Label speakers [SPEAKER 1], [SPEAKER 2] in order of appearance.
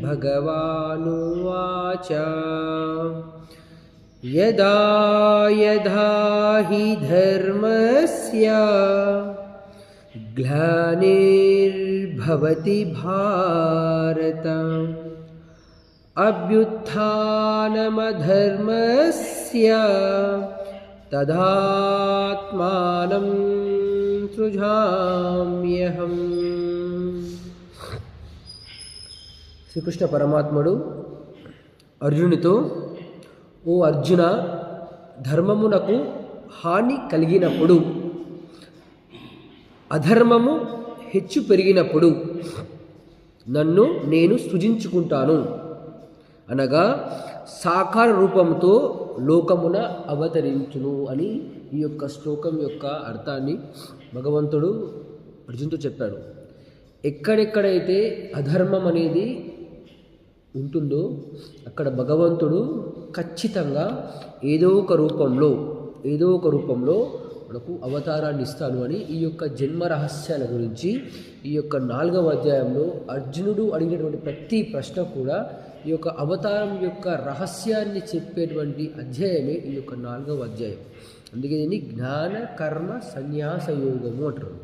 [SPEAKER 1] भगवानुवाच यदा यदा हि धर्मस्य ग्लानिर्भवति भारत अभ्युत्थानमधर्मस्य तदात्मानं सृजाम्यहम्. శ్రీకృష్ణ పరమాత్ముడు అర్జునునితో, ఓ అర్జున, ధర్మమునకు హాని కలిగినప్పుడు, అధర్మము హెచ్చు పెరిగినప్పుడు నన్ను నేను సృజించుకుంటాను అనగా సాకార రూపంతో లోకమున అవతరించును అని ఈ యొక్క శ్లోకం యొక్క అర్థాన్ని భగవంతుడు అర్జునుతో చెప్పాడు. ఎక్కడెక్కడైతే అధర్మం అనేది ఉంటుందో అక్కడ భగవంతుడు ఖచ్చితంగా ఏదో ఒక రూపంలో మనకు అవతారాన్ని ఇస్తాను అని ఈ యొక్క జన్మ రహస్యాల గురించి ఈ యొక్క 4వ అధ్యాయంలో అర్జునుడు అడిగినటువంటి ప్రతి ప్రశ్న కూడా ఈ యొక్క అవతారం యొక్క రహస్యాన్ని చెప్పేటువంటి అధ్యాయమే ఈ యొక్క 4వ అధ్యాయం. అందుకే దీన్ని జ్ఞాన కర్మ సన్యాస యోగము అంటారు.